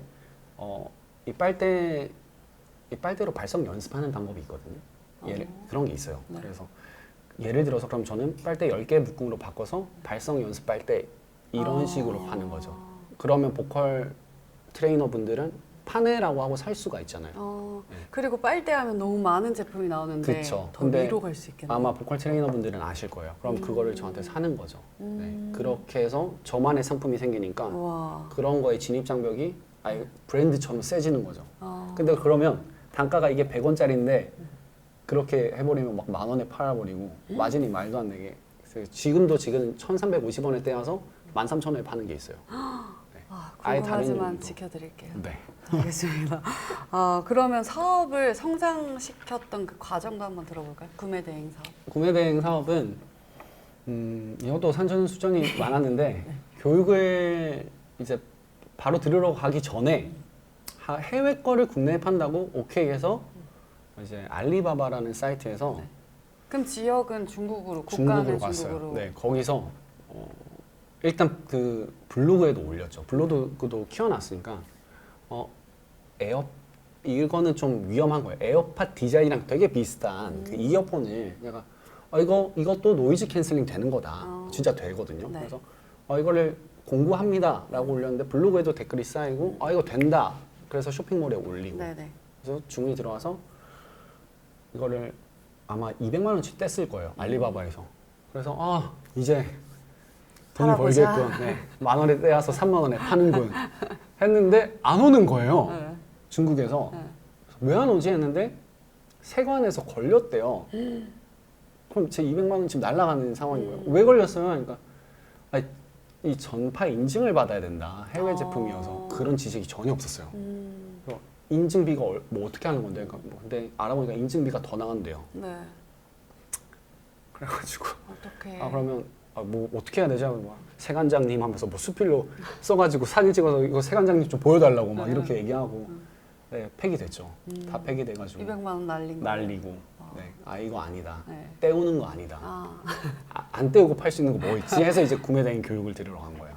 이 빨대로 발성 연습하는 방법이 있거든요. 그런 게 있어요. 네. 그래서 예를 들어서 그럼 저는 빨대 10개 묶음으로 바꿔서 발성 연습 빨대 이런 식으로 파는 거죠. 그러면 보컬 트레이너 분들은 파네라고 하고 살 수가 있잖아요. 그리고 빨대하면 너무 많은 제품이 나오는데 그쵸. 더 근데 위로 갈 수 있겠네요. 아마 보컬 트레이너 분들은 아실 거예요. 그럼 그거를 저한테 사는 거죠. 네. 그렇게 해서 저만의 상품이 생기니까 와. 그런 거에 진입 장벽이 브랜드처럼 세지는 거죠. 아. 근데 그러면 단가가 이게 100원짜리인데 그렇게 해버리면 막 10,000원에 팔아버리고 마진이 말도 안 되게. 그래서 지금 1,350원에 떼어서 13,000원에 파는 게 있어요. 네. 아예 다른 궁금하지만 용도. 지켜드릴게요. 네. 알겠습니다. 그러면 사업을 성장시켰던 그 과정도 한번 들어볼까요? 구매 대행 사업. 구매대행 사업은 이것도 산전수전이 많았는데 교육을 이제 바로 들으러 가기 전에 해외 거를 국내에 판다고 오케이 해서 이제 알리바바라는 사이트에서 그럼 지역은 중국으로, 중국으로 국가는 갔어요. 중국으로. 네, 거기서 일단 그 블로그에도 올렸죠. 블로그도 키워놨으니까 이거는 좀 위험한 거예요. 에어팟 디자인이랑 되게 비슷한 그 이어폰을 내가 이것도 노이즈 캔슬링 되는 거다. 진짜 되거든요. 네. 그래서 이거를 공부합니다라고 올렸는데 블로그에도 댓글이 쌓이고 이거 된다. 그래서 쇼핑몰에 올리고 네네. 그래서 주문이 들어와서 이거를 아마 200만 원치 뗐을 거예요. 알리바바에서. 그래서 이제 돈 팔아보자. 벌겠군. 네. 10,000원에 떼어서 30,000원에 파는군. 했는데 안 오는 거예요. 네. 중국에서. 네. 왜 안 오지 했는데 세관에서 걸렸대요. 그럼 제 200만 원 지금 날아가는 상황이고요. 왜 걸렸어요? 그러니까 아니, 이 전파 인증을 받아야 된다. 해외 제품이어서 그런 지식이 전혀 없었어요. 그래서 인증비가 뭐 어떻게 하는 건데? 그러니까 뭐 근데 알아보니까 인증비가 더 나간대요. 네. 그래가지고 어떻게? 그러면 뭐 어떻게 해야 되죠? 뭐 세관장님 하면서 뭐 수필로 써가지고 사진 찍어서 이거 세관장님 좀 보여달라고 막 이렇게 얘기하고 네, 폐기됐죠. 다 폐기돼가지고 200만 원 날린 거. 날리고 네, 이거 아니다. 네. 떼우는 거 아니다. 안 떼우고 팔 수 있는 거 뭐 있지? 해서 이제 구매대행 교육을 들으러 간 거예요.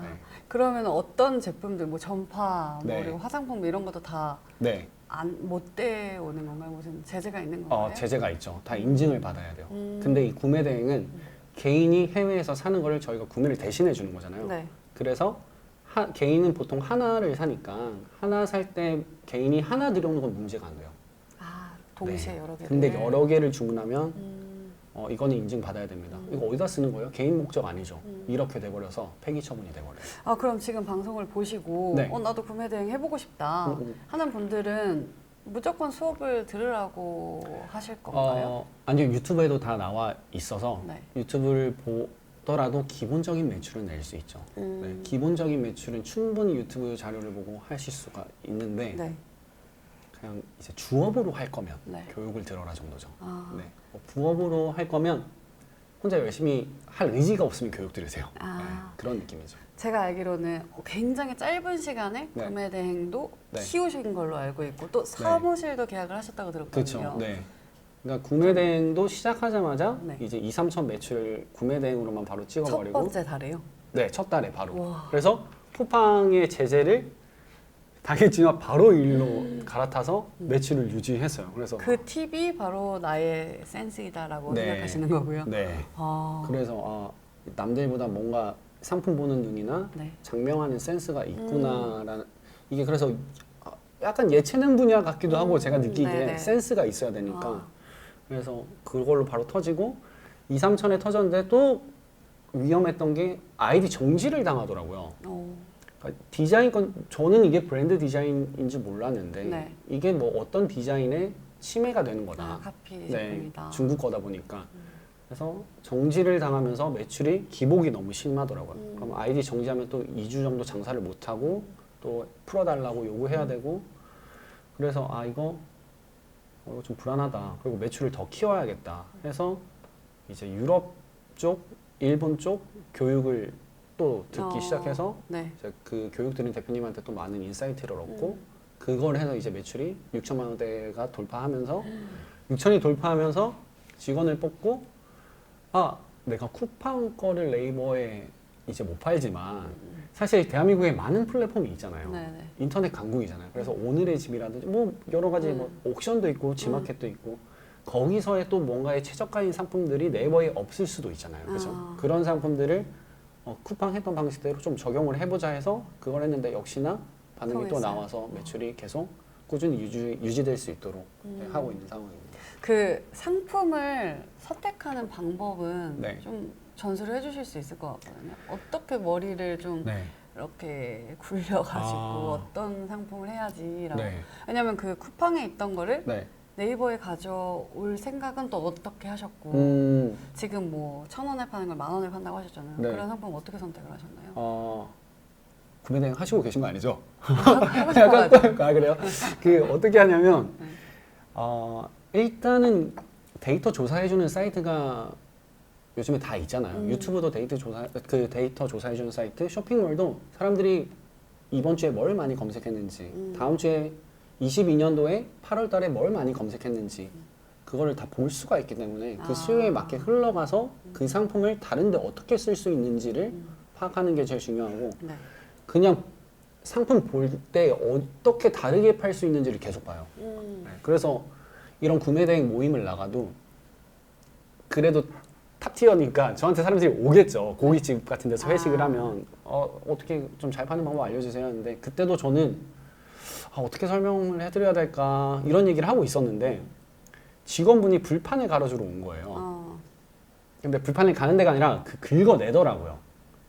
네. 그러면 어떤 제품들, 뭐 전파, 뭐 네. 그리고 화장품 이런 것도 다 네. 못 떼오는 건가요? 무슨 제재가 있는 건가요? 제재가 있죠. 다 인증을 받아야 돼요. 근데 이 구매대행은 개인이 해외에서 사는 거를 저희가 구매를 대신해 주는 거잖아요. 네. 그래서 개인은 보통 하나를 사니까 하나 살 때 개인이 하나 들여오는 건 문제가 안 돼요. 동시에 네. 여러 개를. 근데 여러 개를 주문하면 이거는 인증 받아야 됩니다. 이거 어디다 쓰는 거예요? 개인 목적 아니죠. 이렇게 돼버려서 폐기 처분이 돼버려요. 그럼 지금 방송을 보시고 네. 나도 구매 대행 해보고 싶다 하는 분들은 무조건 수업을 들으라고 하실 건가요? 아니요. 유튜브에도 다 나와 있어서 네. 유튜브를 보더라도 기본적인 매출은 낼 수 있죠. 네, 기본적인 매출은 충분히 유튜브 자료를 보고 하실 수가 있는데 네. 그냥 이제 주업으로 할 거면 네. 교육을 들어라 정도죠. 네. 뭐 부업으로 할 거면 혼자 열심히 할 의지가 없으면 교육 들으세요. 네, 그런 느낌이죠. 제가 알기로는 굉장히 짧은 시간에 네. 구매 대행도 네. 키우신 걸로 알고 있고 또 사무실도 계약을 하셨다고 들었거든요. 그렇죠. 네. 그러니까 구매 대행도 시작하자마자 네. 이제 2, 3천 매출 구매 대행으로만 바로 찍어버리고 첫 번째 달에요? 네, 첫 달에 바로. 와. 그래서 쿠팡의 제재를 당했지만 바로 일로 갈아타서 매출을 유지했어요. 그래서 그 팁이 바로 나의 센스이다라고 네. 생각하시는 거고요. 네. 아. 그래서 남들보다 뭔가 상품 보는 눈이나 네. 장명하는 센스가 있구나라는 이게 그래서 약간 예체능 분야 같기도 하고 제가 느끼기에 네네. 센스가 있어야 되니까 그래서 그걸로 바로 터지고 2, 3천에 터졌는데 또 위험했던 게 아이디 정지를 당하더라고요. 그러니까 디자인 건 저는 이게 브랜드 디자인인 줄 몰랐는데 네. 이게 뭐 어떤 디자인에 침해가 되는 거다. 카피 네, 제품이다. 중국 거다 보니까 그래서 정지를 당하면서 매출이 기복이 너무 심하더라고요. 그럼 아이디 정지하면 또 2주 정도 장사를 못 하고 또 풀어달라고 요구해야 되고 그래서 이거 좀 불안하다. 그리고 매출을 더 키워야겠다. 해서 이제 유럽 쪽, 일본 쪽 교육을 또 듣기 시작해서 네. 이제 그 교육 들은 대표님한테 또 많은 인사이트를 얻고 그걸 해서 이제 매출이 6천만 원대가 돌파하면서 6천이 돌파하면서 직원을 뽑고 내가 쿠팡 거를 네이버에 이제 못 팔지만 사실 대한민국에 많은 플랫폼이 있잖아요. 네네. 인터넷 강국이잖아요. 그래서 오늘의 집이라든지 뭐 여러 가지 뭐 옥션도 있고 지마켓도 있고 거기서의 또 뭔가의 최저가인 상품들이 네이버에 없을 수도 있잖아요. 그래서 그런 상품들을 쿠팡 했던 방식대로 좀 적용을 해보자 해서 그걸 했는데 역시나 반응이 또 통했어요. 나와서 매출이 계속 꾸준히 유지될 수 있도록 하고 있는 상황입니다. 그 상품을 선택하는 방법은 네. 좀 전수를 해주실 수 있을 것 같거든요. 어떻게 머리를 좀 네. 이렇게 굴려가지고 어떤 상품을 해야지라고. 네. 왜냐면 그 쿠팡에 있던 거를 네. 네이버에 가져올 생각은 또 어떻게 하셨고 지금 뭐 1,000원에 파는 걸 10,000원에 판다고 하셨잖아요. 네. 그런 상품 어떻게 선택을 하셨나요? 구매 대행 하시고 계신 거 아니죠? 하고 싶어가지고. 그래요? 그 어떻게 하냐면 일단은 데이터 조사해주는 사이트가 요즘에 다 있잖아요. 유튜브도 데이터 조사해주는 사이트, 쇼핑몰도 사람들이 이번 주에 뭘 많이 검색했는지, 다음 주에 22년도에 8월 달에 뭘 많이 검색했는지 그거를 다 볼 수가 있기 때문에 그 수요에 맞게 흘러가서 그 상품을 다른데 어떻게 쓸 수 있는지를 파악하는 게 제일 중요하고 네. 그냥 상품 볼 때 어떻게 다르게 팔 수 있는지를 계속 봐요. 네, 그래서 이런 구매 대행 모임을 나가도 그래도 탑티어니까 저한테 사람들이 오겠죠. 고깃집 같은 데서 회식을 하면 어떻게 좀 잘 파는 방법 알려주세요 하는데 그때도 저는 어떻게 설명을 해드려야 될까 이런 얘기를 하고 있었는데 직원분이 불판을 갈아주러 온 거예요. 근데 불판을 가는 데가 아니라 긁어내더라고요.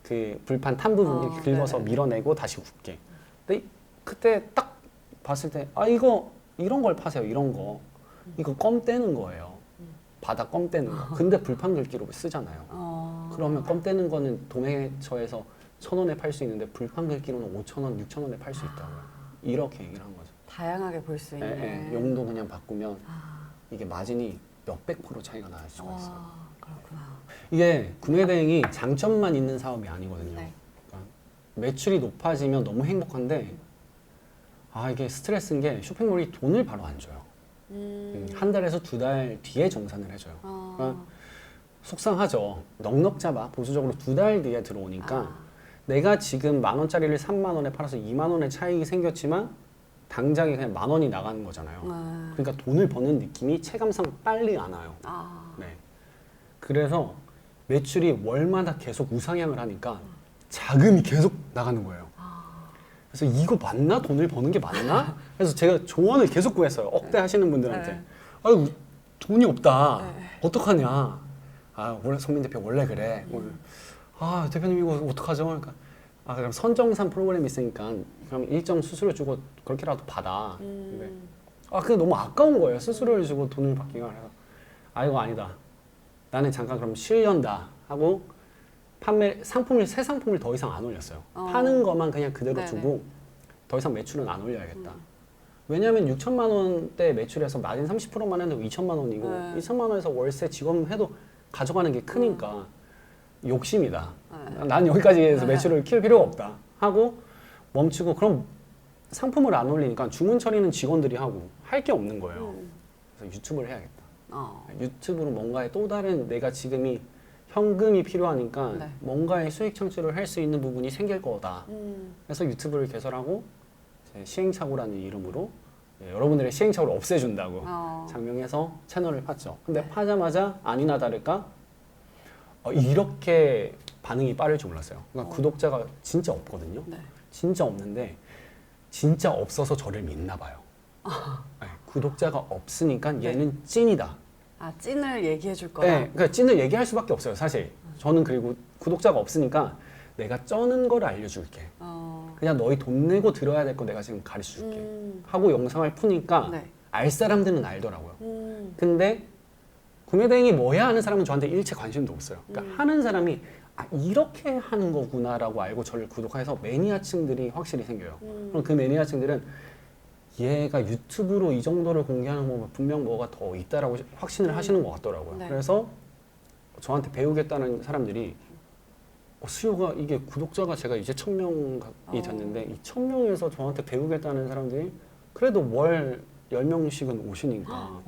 그 불판 탄 부분 이렇게 긁어서 네네. 밀어내고 다시 굽게. 근데 그때 딱 봤을 때 이거 이런 걸 파세요. 이런 거 이거 껌 떼는 거예요. 바닥 껌 떼는 거. 근데 불판 긁기로 쓰잖아요. 그러면 껌 떼는 거는 도매처에서 1,000원에 팔 수 있는데 불판 긁기로는 5,000원, 6,000원에 팔 수 있다고요. 이렇게 얘기를 한 거죠. 다양하게 볼 수 있는. 용도 그냥 바꾸면 이게 마진이 몇백 프로 차이가 날 수가 있어요. 그렇구나. 이게 구매 대행이 장점만 있는 사업이 아니거든요. 네. 그러니까 매출이 높아지면 너무 행복한데 이게 스트레스인 게 쇼핑몰이 돈을 바로 안 줘요. 한 달에서 2달 뒤에 정산을 해줘요. 그러니까 속상하죠. 넉넉 잡아 보수적으로 2달 뒤에 들어오니까 내가 지금 10,000원짜리를 30,000원에 팔아서 20,000원의 차익이 생겼지만 당장에 그냥 10,000원이 나가는 거잖아요. 그러니까 돈을 버는 느낌이 체감상 빨리 안 와요. 네. 그래서 매출이 월마다 계속 우상향을 하니까 자금이 계속 나가는 거예요. 그래서 이거 맞나? 돈을 버는 게 맞나? 그래서 제가 조언을 계속 구했어요. 억대 하시는 분들한테. 네. 아유, 돈이 없다. 어떡하냐? 원래 송민 대표 원래 그래. 대표님 이거 어떡하죠? 그러니까 그럼 선정산 프로그램이 있으니까 그럼 일정 수수료 주고 그렇게라도 받아. 근데 그게 너무 아까운 거예요. 수수료를 주고 돈을 받기가. 그래서 이거 아니다. 나는 잠깐 그럼 쉬련다 하고 새 상품을 더 이상 안 올렸어요. 파는 것만 그냥 그대로 네네. 두고 더 이상 매출은 안 올려야겠다. 왜냐하면 6천만 원대 매출에서 마진 30%만 해도 2천만 원이고 2천만 원에서 월세 지원해도 가져가는 게 크니까 욕심이다. 난 여기까지 해서 매출을 키울 필요가 없다 하고 멈추고 그럼 상품을 안 올리니까 주문 처리는 직원들이 하고 할 게 없는 거예요. 그래서 유튜브를 해야겠다. 유튜브로 뭔가의 또 다른 내가 지금이 현금이 필요하니까 네. 뭔가의 수익 창출을 할 수 있는 부분이 생길 거다. 그래서 유튜브를 개설하고 시행착오라는 이름으로 여러분들의 시행착오를 없애준다고 장명해서 채널을 팠죠. 근데 파자마자 아니나 다를까 이렇게 반응이 빠를 줄 몰랐어요. 그러니까 구독자가 진짜 없거든요. 네. 진짜 없는데 진짜 없어서 저를 믿나 봐요. 네, 구독자가 없으니까 얘는 찐이다. 찐을 얘기해 줄 거다. 네, 그러니까 찐을 얘기할 수밖에 없어요, 사실. 저는 그리고 구독자가 없으니까 내가 쩌는 걸 알려줄게. 그냥 너희 돈 내고 들어야 될 거 내가 지금 가르쳐 줄게. 하고 영상을 푸니까 네. 알 사람들은 알더라고요. 근데 구매대행이 뭐야 하는 사람은 저한테 일체 관심도 없어요. 그러니까 하는 사람이 이렇게 하는 거구나라고 알고 저를 구독해서 매니아층들이 확실히 생겨요. 그럼 그 매니아층들은 얘가 유튜브로 이 정도를 공개하는 거 분명 뭐가 더 있다라고 확신을 하시는 것 같더라고요. 네. 그래서 저한테 배우겠다는 사람들이 수요가 이게 구독자가 제가 이제 1,000명이 됐는데 이 1,000명에서 저한테 배우겠다는 사람들이 그래도 월 10명씩은 오시니까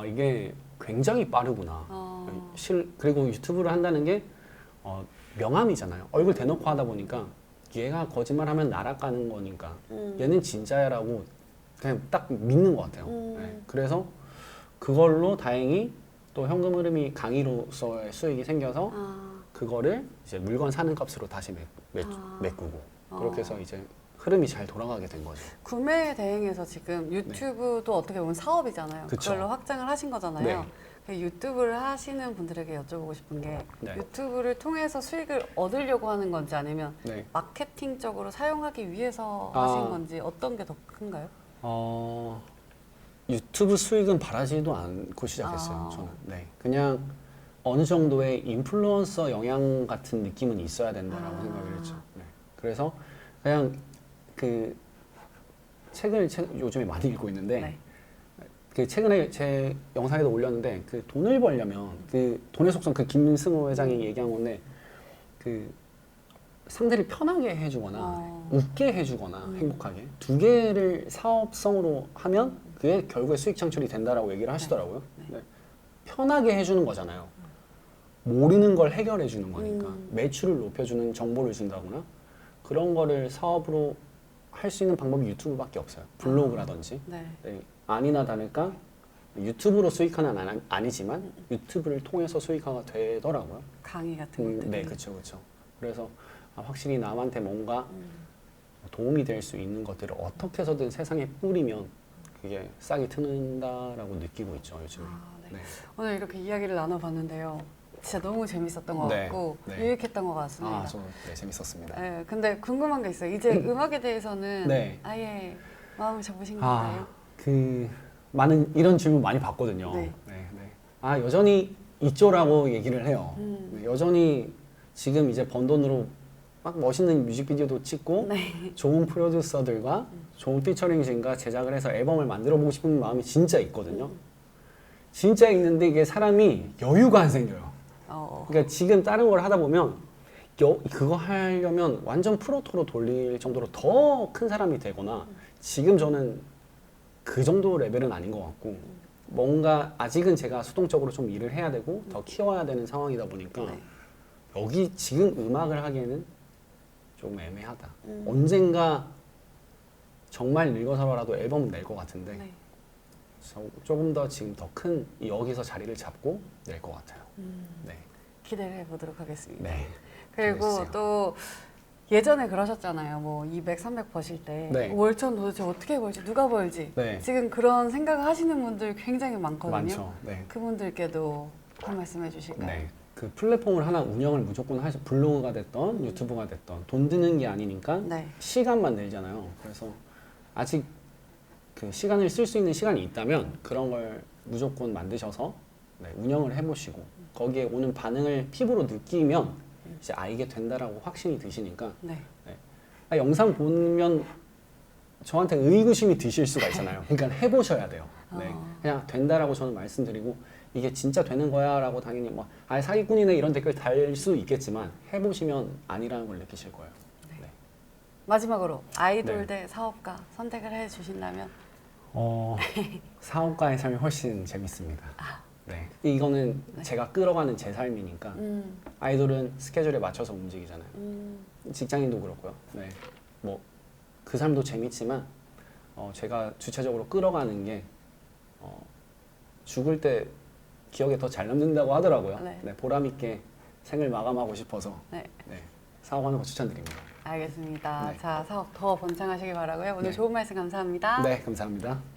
이게 굉장히 빠르구나. 그리고 유튜브를 한다는 게 명함이잖아요. 얼굴 대놓고 하다 보니까 얘가 거짓말하면 날아가는 거니까 얘는 진짜야라고 그냥 딱 믿는 것 같아요. 네. 그래서 그걸로 다행히 또 현금 흐름이 강의로서의 수익이 생겨서 그거를 이제 물건 사는 값으로 다시 메꾸고 그렇게 해서 이제 흐름이 잘 돌아가게 된 거죠. 구매 대행에서 지금 유튜브도 어떻게 보면 사업이잖아요. 그쵸. 그걸로 확장을 하신 거잖아요. 그 유튜브를 하시는 분들에게 여쭤보고 싶은 게 유튜브를 통해서 수익을 얻으려고 하는 건지 아니면 마케팅적으로 사용하기 위해서 하신 건지 어떤 게 더 큰가요? 유튜브 수익은 바라지도 않고 시작했어요. 저는. 그냥 어느 정도의 인플루언서 영향 같은 느낌은 있어야 된다라고 생각을 했죠. 그래서 그냥 그 책을 요즘에 많이 읽고 있는데 그 최근에 제 영상에도 올렸는데 그 돈을 벌려면 그 돈의 속성 그 김승호 회장이 얘기한 건데 그 상대를 편하게 해주거나 웃게 해주거나 행복하게 두 개를 사업성으로 하면 그게 결국에 수익 창출이 된다라고 얘기를 하시더라고요. 편하게 해주는 거잖아요. 모르는 걸 해결해 주는 거니까 매출을 높여주는 정보를 준다거나 그런 거를 사업으로 할 수 있는 방법이 유튜브밖에 없어요. 블로그라든지. 아니나 다를까 유튜브로 수익하는 아니지만 유튜브를 통해서 수익화가 되더라고요. 강의 같은 것들. 네, 그렇죠. 그래서 확실히 남한테 뭔가 도움이 될 수 있는 것들을 어떻게 해서든 세상에 뿌리면 그게 싹이 트는다라고 느끼고 있죠, 요즘에. 오늘 이렇게 이야기를 나눠봤는데요. 진짜 너무 재밌었던 것 같고 유익했던 것 같습니다. 저도 재밌었습니다. 네, 근데 궁금한 게 있어요. 이제 음악에 대해서는 아예 마음을 잡으신 건가요? 많은 이런 질문 많이 받거든요. 여전히 있죠라고 얘기를 해요. 여전히 지금 이제 번 돈으로 막 멋있는 뮤직비디오도 찍고 좋은 프로듀서들과 좋은 피처링진과 제작을 해서 앨범을 만들어 보고 싶은 마음이 진짜 있거든요. 진짜 있는데 이게 사람이 여유가 안 생겨요. 그러니까 지금 다른 걸 하다 보면 그거 하려면 완전 프로토로 돌릴 정도로 더 큰 사람이 되거나 지금 저는 그 정도 레벨은 아닌 것 같고 뭔가 아직은 제가 수동적으로 좀 일을 해야 되고 더 키워야 되는 상황이다 보니까 여기 지금 음악을 하기에는 조금 애매하다. 언젠가 정말 늙어서라도 앨범을 낼 것 같은데 조금 더 지금 더 큰 여기서 자리를 잡고 낼 것 같아요. 기대를 해보도록 하겠습니다. 그리고 기대해주세요. 또 예전에 그러셨잖아요. 뭐 200, 300 버실 때 월천 도대체 어떻게 벌지? 누가 벌지? 지금 그런 생각을 하시는 분들 굉장히 많거든요. 많죠. 그분들께도 한 말씀 해주실까요? 그 플랫폼을 하나 운영을 무조건 하셔. 블로그가 됐던 유튜브가 됐던 돈 드는 게 아니니까 시간만 내잖아요. 그래서 아직 그 시간을 쓸 수 있는 시간이 있다면 그런 걸 무조건 만드셔서 운영을 해보시고 거기에 오는 반응을 피부로 느끼면 이제 이게 된다라고 확신이 드시니까 영상 보면 저한테 의구심이 드실 수가 있잖아요. 그러니까 해보셔야 돼요. 그냥 된다라고 저는 말씀드리고 이게 진짜 되는 거야 라고 당연히 뭐 사기꾼이네 이런 댓글 달 수 있겠지만 해보시면 아니라는 걸 느끼실 거예요. 마지막으로 아이돌 대 사업가 선택을 해주신다면? 사업가의 삶이 훨씬 재밌습니다. 이거는 제가 끌어가는 제 삶이니까 아이돌은 스케줄에 맞춰서 움직이잖아요. 직장인도 그렇고요. 뭐 그 삶도 재밌지만 제가 주체적으로 끌어가는 게 죽을 때 기억에 더 잘 남는다고 하더라고요. 보람 있게 생을 마감하고 싶어서 사업하는 거 추천드립니다. 알겠습니다. 자, 사업 더 번창하시길 바라고요. 오늘 좋은 말씀 감사합니다. 감사합니다.